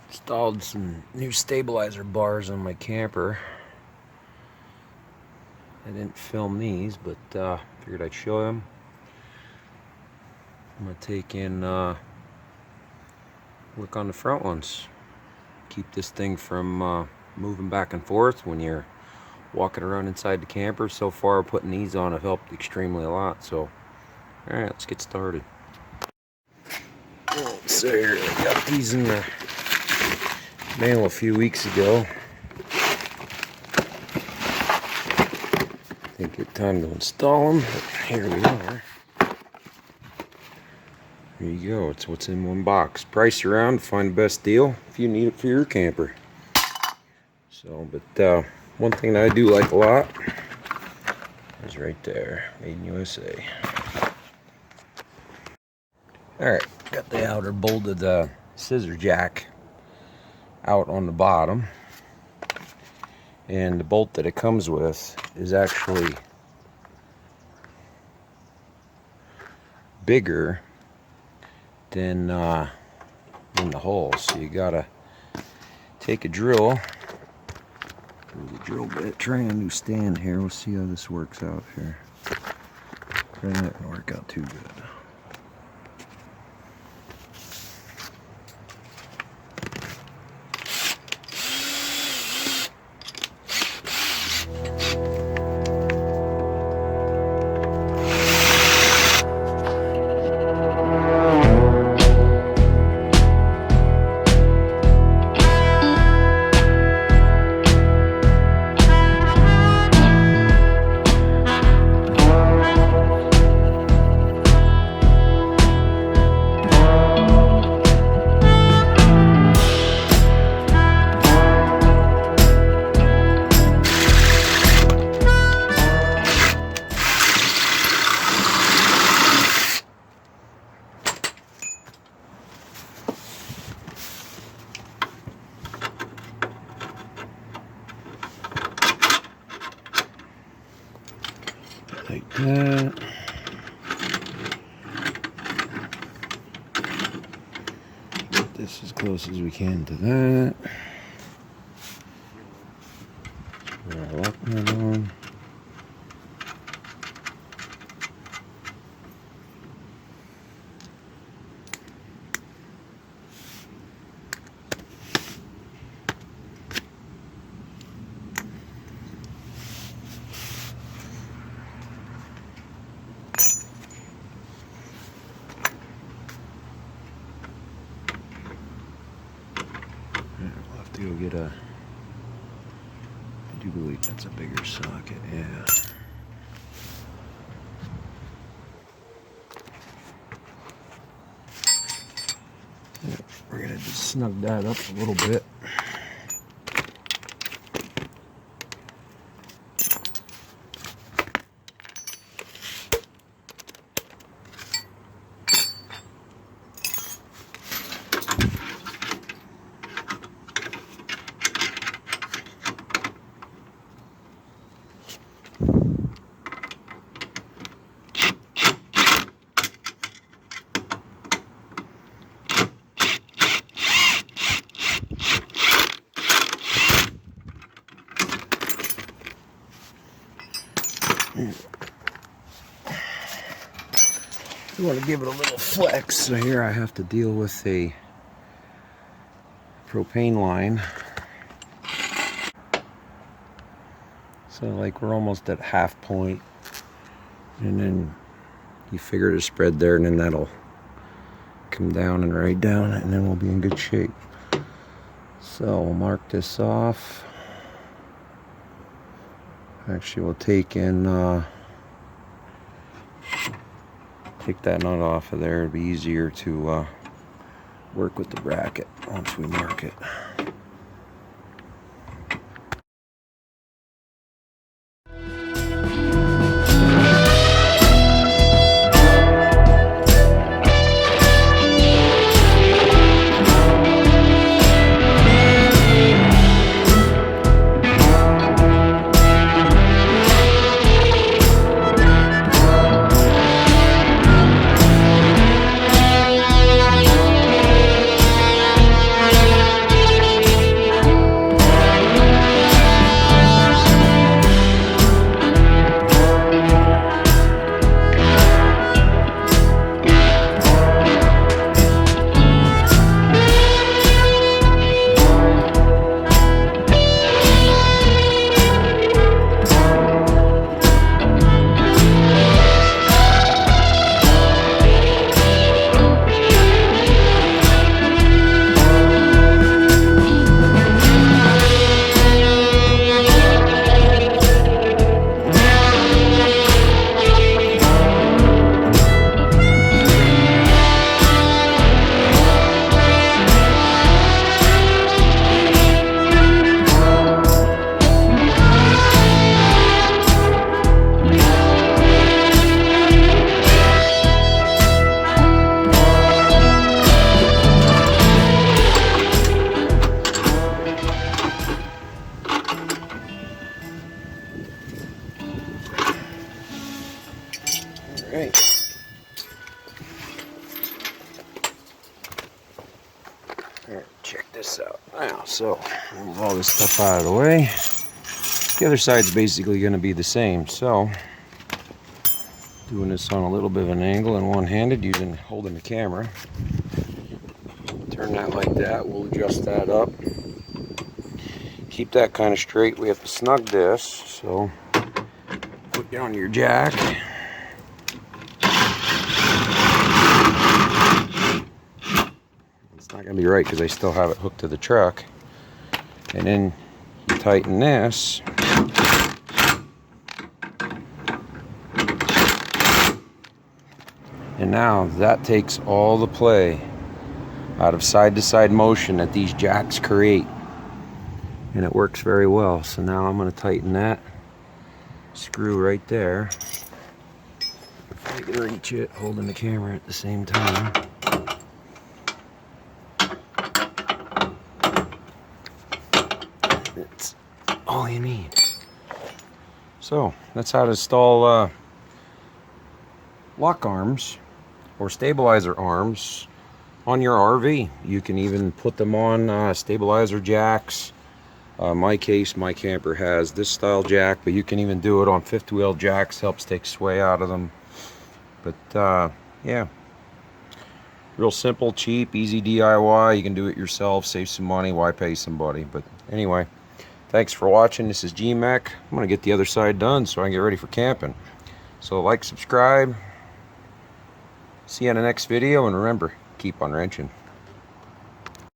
Installed some new stabilizer bars on my camper. I didn't film these, but figured I'd show them. I'm gonna take in work on the front ones. Keep this thing from moving back and forth when you're walking around inside the camper. So far, putting these on have helped extremely a lot. So, all right, let's get started. So here, I got these in the mail a few weeks ago. Didn't get time to install them, but here we are. There you go. It's what's in one box. Price around to find the best deal if you need it for your camper. So, but one thing that I do like a lot is right there, made in USA. All right, got the outer bolted scissor jack out on the bottom, and the bolt that it comes with is actually bigger than the hole. So you gotta take a drill. There's a drill bit. Trying a new stand here. We'll see how this works out here. Probably not gonna work out too good. Like that. Get this as close as we can to that. Put our lock nut on. We'll have to go get a, I do believe that's a bigger socket, yeah. We're gonna just snug that up a little bit. I want to give it a little flex, so here I have to deal with a propane line. So like we're almost at half point, and then you figure the spread there, and then that'll come down and right down, and then we'll be in good shape. So we'll mark this off. Actually, we'll take in take that nut off of there. It'll be easier to work with the bracket once we mark it. Here, check this out. Now, so move all this stuff out of the way. The other side's basically going to be the same. So, doing this on a little bit of an angle and one-handed, holding the camera. Turn that like that. We'll adjust that up. Keep that kind of straight. We have to snug this. So, put down your jack. It's not going to be right because I still have it hooked to the truck. And then you tighten this. And now that takes all the play out of side-to-side motion that these jacks create. And it works very well. So now I'm going to tighten that screw right there. If I can reach it, holding the camera at the same time. That's all you need. So that's how to install lock arms or stabilizer arms on your RV. You can even put them on stabilizer jacks. My camper has this style jack, but you can even do it on fifth wheel jacks. Helps take sway out of them. But yeah, real simple, cheap, easy DIY. You can do it yourself, save some money. Why pay somebody? But anyway, thanks for watching. This is G-Mech. I'm gonna get the other side done so I can get ready for camping. So like, subscribe. See you in the next video, and remember, keep on wrenching.